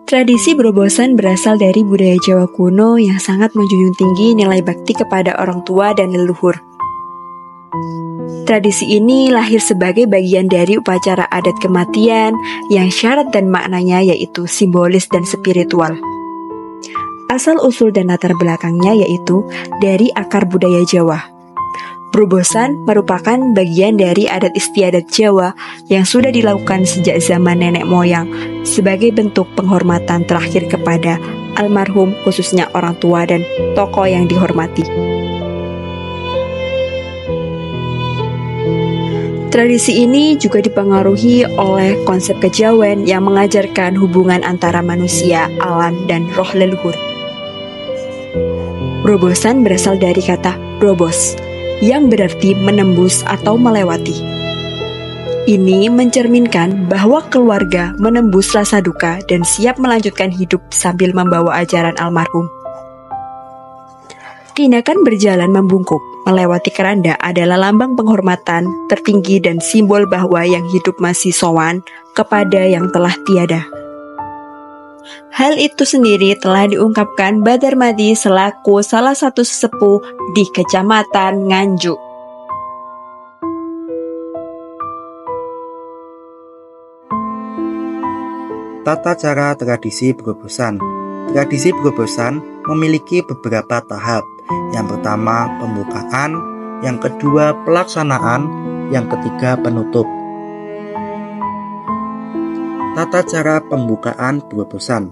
Tradisi berobosan berasal dari budaya Jawa kuno yang sangat menjunjung tinggi nilai bakti kepada orang tua dan leluhur. Tradisi ini lahir sebagai bagian dari upacara adat kematian yang syarat dan maknanya yaitu simbolis dan spiritual. Asal-usul dan latar belakangnya yaitu dari akar budaya Jawa. Berobosan merupakan bagian dari adat istiadat Jawa yang sudah dilakukan sejak zaman nenek moyang sebagai bentuk penghormatan terakhir kepada almarhum, khususnya orang tua dan tokoh yang dihormati. Tradisi ini juga dipengaruhi oleh konsep kejawen yang mengajarkan hubungan antara manusia, alam, dan roh leluhur. Berobosan berasal dari kata robos, yang berarti menembus atau melewati. Ini mencerminkan bahwa keluarga menembus rasa duka dan siap melanjutkan hidup sambil membawa ajaran almarhum. Tindakan berjalan membungkuk melewati keranda adalah lambang penghormatan tertinggi dan simbol bahwa yang hidup masih sowan kepada yang telah tiada. Hal itu sendiri telah diungkapkan Badarmadi selaku salah satu sesepuh di Kecamatan Nganjuk. Tata cara tradisi berobosan. Tradisi berobosan memiliki beberapa tahap. Yang pertama pembukaan, yang kedua pelaksanaan, yang ketiga penutup. Tata cara pembukaan berobosan.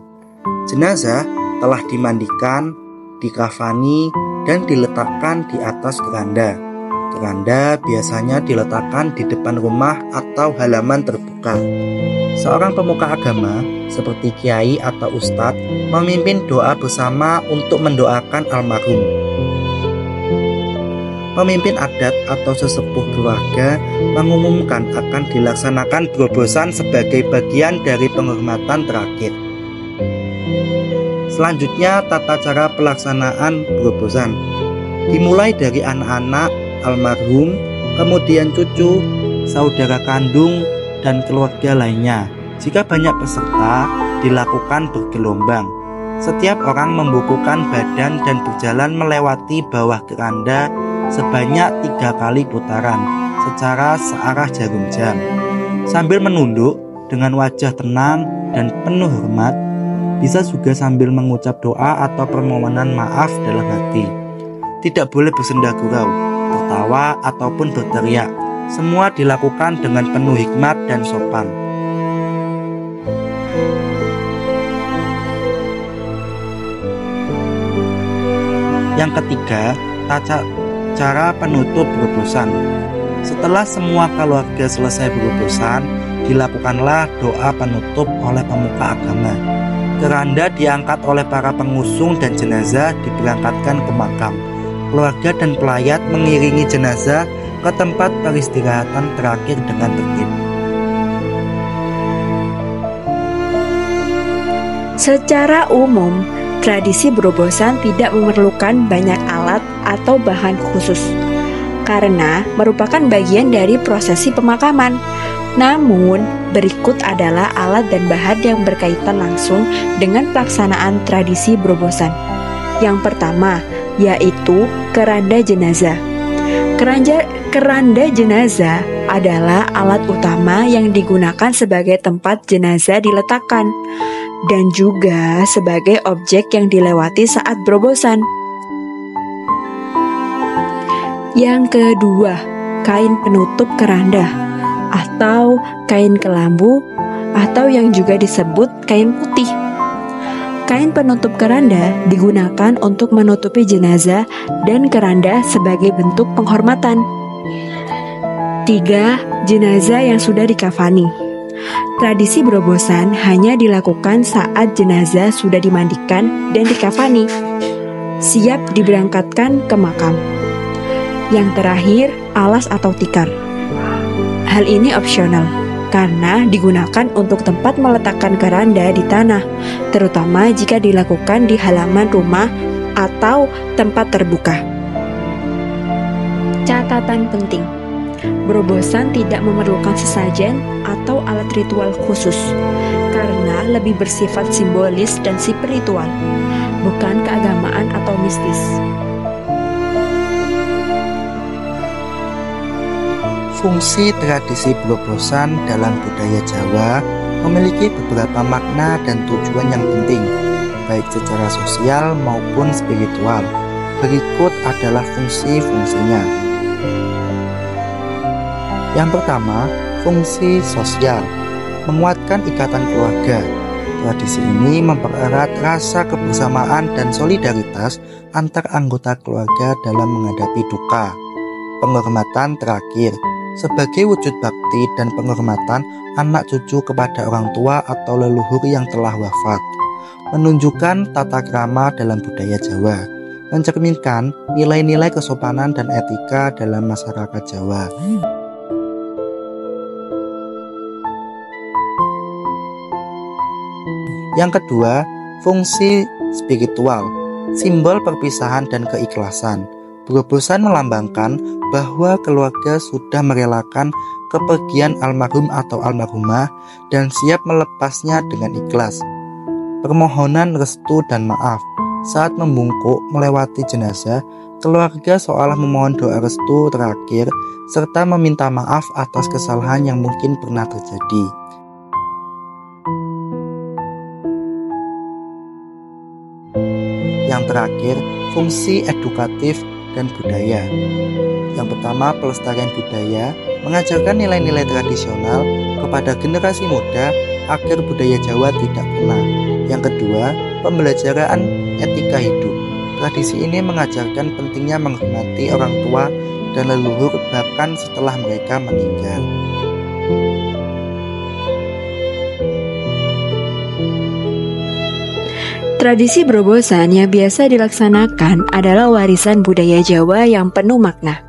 Jenazah telah dimandikan, dikafani, dan diletakkan di atas keranda. Keranda biasanya diletakkan di depan rumah atau halaman terbuka. Seorang pemuka agama seperti kiai atau ustadz memimpin doa bersama untuk mendoakan almarhum. Pemimpin adat atau sesepuh keluarga mengumumkan akan dilaksanakan berobosan sebagai bagian dari penghormatan terakhir. Selanjutnya, tata cara pelaksanaan berobosan dimulai dari anak-anak almarhum, kemudian cucu, saudara kandung, dan keluarga lainnya. Jika banyak peserta, dilakukan bergelombang. Setiap orang membukukan badan dan berjalan melewati bawah keranda sebanyak 3 kali putaran secara searah jarum jam. Sambil menunduk dengan wajah tenang dan penuh hormat, bisa juga sambil mengucap doa atau permohonan maaf dalam hati. Tidak boleh bersenda gurau, tertawa ataupun berteriak. Semua dilakukan dengan penuh hikmat dan sopan. Yang ketiga, tata cara penutup berobosan. Setelah semua keluarga selesai berobosan, dilakukanlah doa penutup oleh pemuka agama. Keranda diangkat oleh para pengusung dan jenazah diberangkatkan ke makam. Keluarga dan pelayat mengiringi jenazah ke tempat peristirahatan terakhir dengan tertib. Secara umum, tradisi berobosan tidak memerlukan banyak alat atau bahan khusus, karena merupakan bagian dari prosesi pemakaman. Namun, berikut adalah alat dan bahan yang berkaitan langsung dengan pelaksanaan tradisi berobosan. Yang pertama, yaitu keranda jenazah. Keranda jenazah adalah alat utama yang digunakan sebagai tempat jenazah diletakkan dan juga sebagai objek yang dilewati saat berobosan. Yang kedua, kain penutup keranda atau kain kelambu atau yang juga disebut kain putih. Kain penutup keranda digunakan untuk menutupi jenazah dan keranda sebagai bentuk penghormatan. 3. Jenazah yang sudah dikafani. Tradisi berobosan hanya dilakukan saat jenazah sudah dimandikan dan dikafani, siap diberangkatkan ke makam. Yang terakhir, alas atau tikar. Hal ini opsional karena digunakan untuk tempat meletakkan keranda di tanah, terutama jika dilakukan di halaman rumah atau tempat terbuka. Catatan penting: Berobosan tidak memerlukan sesajen atau alat ritual khusus, karena lebih bersifat simbolis dan spiritual, bukan keagamaan atau mistis. Fungsi tradisi berobosan dalam budaya Jawa memiliki beberapa makna dan tujuan yang penting, baik secara sosial maupun spiritual. Berikut adalah fungsi-fungsinya. Yang pertama, fungsi sosial, menguatkan ikatan keluarga. Tradisi ini mempererat rasa kebersamaan dan solidaritas antar anggota keluarga dalam menghadapi duka. Penghormatan terakhir, sebagai wujud bakti dan penghormatan anak cucu kepada orang tua atau leluhur yang telah wafat. Menunjukkan tata krama dalam budaya Jawa, mencerminkan nilai-nilai kesopanan dan etika dalam masyarakat Jawa. Yang kedua, fungsi spiritual, simbol perpisahan dan keikhlasan. Berobosan melambangkan bahwa keluarga sudah merelakan kepergian almarhum atau almarhumah dan siap melepasnya dengan ikhlas. Permohonan restu dan maaf. Saat membungkuk melewati jenazah, keluarga seolah memohon doa restu terakhir serta meminta maaf atas kesalahan yang mungkin pernah terjadi. Yang terakhir, fungsi edukatif dan budaya. Yang pertama, pelestarian budaya, mengajarkan nilai-nilai tradisional kepada generasi muda agar budaya Jawa tidak punah. Yang kedua, pembelajaran etika hidup. Tradisi ini mengajarkan pentingnya menghormati orang tua dan leluhur bahkan setelah mereka meninggal. Tradisi berobosan yang biasa dilaksanakan adalah warisan budaya Jawa yang penuh makna.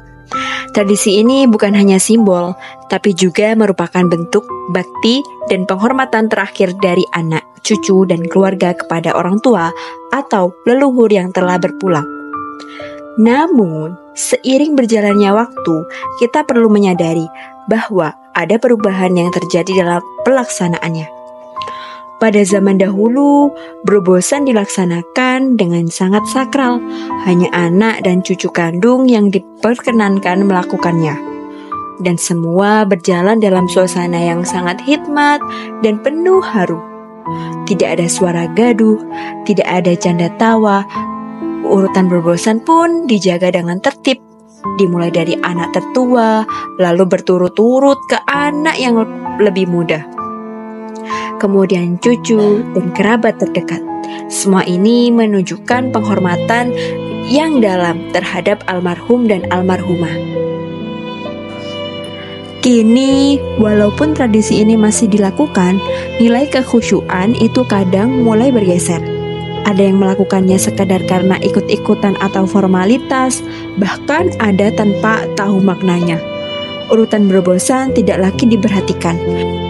Tradisi ini bukan hanya simbol, tapi juga merupakan bentuk bakti dan penghormatan terakhir dari anak, cucu, dan keluarga kepada orang tua atau leluhur yang telah berpulang. Namun, seiring berjalannya waktu, kita perlu menyadari bahwa ada perubahan yang terjadi dalam pelaksanaannya. Pada zaman dahulu, berobosan dilaksanakan dengan sangat sakral. Hanya anak dan cucu kandung yang diperkenankan melakukannya. Dan semua berjalan dalam suasana yang sangat hikmat dan penuh haru. Tidak ada suara gaduh, tidak ada canda tawa. Urutan berobosan pun dijaga dengan tertib. Dimulai dari anak tertua, lalu berturut-turut ke anak yang lebih muda. Kemudian cucu dan kerabat terdekat. Semua ini menunjukkan penghormatan yang dalam terhadap almarhum dan almarhumah. Kini, walaupun tradisi ini masih dilakukan, nilai kekhusyuan itu kadang mulai bergeser. Ada yang melakukannya sekadar karena ikut-ikutan atau formalitas, bahkan ada tanpa tahu maknanya. Urutan berobosan tidak lagi diperhatikan,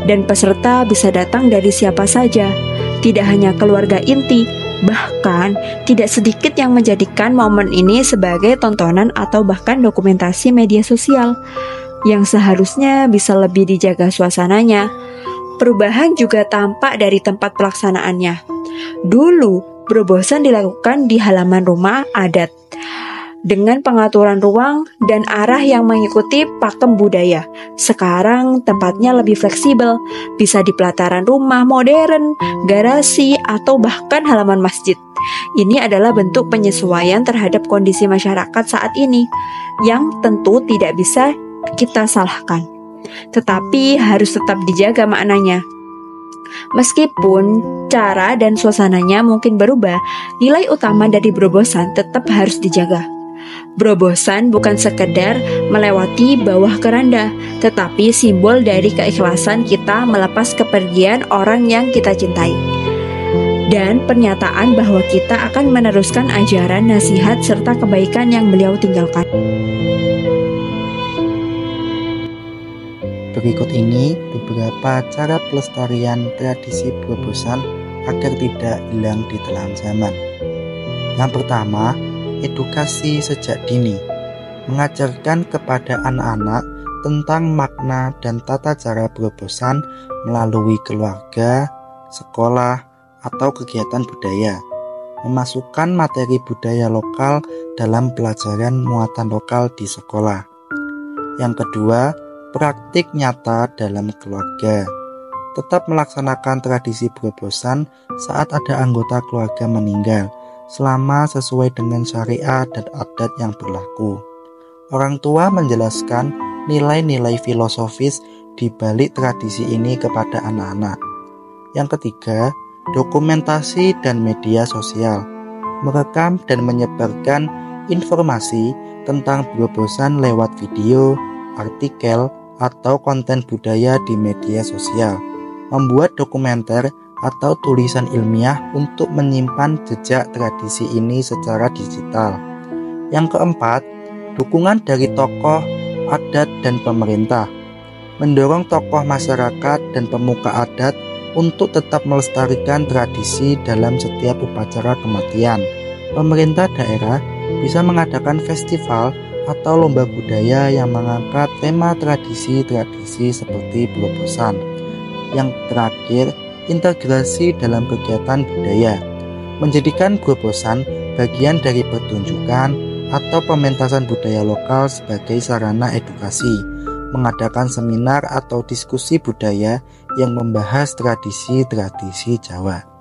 dan peserta bisa datang dari siapa saja, tidak hanya keluarga inti. Bahkan tidak sedikit yang menjadikan momen ini sebagai tontonan atau bahkan dokumentasi media sosial, yang seharusnya bisa lebih dijaga suasananya. Perubahan juga tampak dari tempat pelaksanaannya. Dulu, berobosan dilakukan di halaman rumah adat, dengan pengaturan ruang dan arah yang mengikuti pakem budaya. Sekarang tempatnya lebih fleksibel, bisa di pelataran rumah modern, garasi, atau bahkan halaman masjid. Ini adalah bentuk penyesuaian terhadap kondisi masyarakat saat ini, yang tentu tidak bisa kita salahkan, tetapi harus tetap dijaga maknanya. Meskipun cara dan suasananya mungkin berubah, nilai utama dari berobosan tetap harus dijaga. Berobosan bukan sekedar melewati bawah keranda, tetapi simbol dari keikhlasan kita melepas kepergian orang yang kita cintai, dan pernyataan bahwa kita akan meneruskan ajaran, nasihat, serta kebaikan yang beliau tinggalkan. Berikut ini beberapa cara pelestarian tradisi berobosan agar tidak hilang di telan zaman. Yang pertama, edukasi sejak dini. Mengajarkan kepada anak-anak tentang makna dan tata cara berobosan melalui keluarga, sekolah, atau kegiatan budaya. Memasukkan materi budaya lokal dalam pelajaran muatan lokal di sekolah. Yang kedua, praktik nyata dalam keluarga. Tetap melaksanakan tradisi berobosan saat ada anggota keluarga meninggal, selama sesuai dengan syariat dan adat yang berlaku. Orang tua menjelaskan nilai-nilai filosofis di balik tradisi ini kepada anak-anak. Yang ketiga, dokumentasi dan media sosial. Merekam dan menyebarkan informasi tentang berobosan lewat video, artikel, atau konten budaya di media sosial. Membuat dokumenter atau tulisan ilmiah untuk menyimpan jejak tradisi ini secara digital. Yang keempat, dukungan dari tokoh, adat, dan pemerintah. Mendorong tokoh masyarakat dan pemuka adat untuk tetap melestarikan tradisi dalam setiap upacara kematian. Pemerintah daerah bisa mengadakan festival atau lomba budaya yang mengangkat tema tradisi-tradisi seperti berobosan. Yang terakhir, integrasi dalam kegiatan budaya. Menjadikan berobosan bagian dari pertunjukan atau pementasan budaya lokal sebagai sarana edukasi. Mengadakan seminar atau diskusi budaya yang membahas tradisi-tradisi Jawa.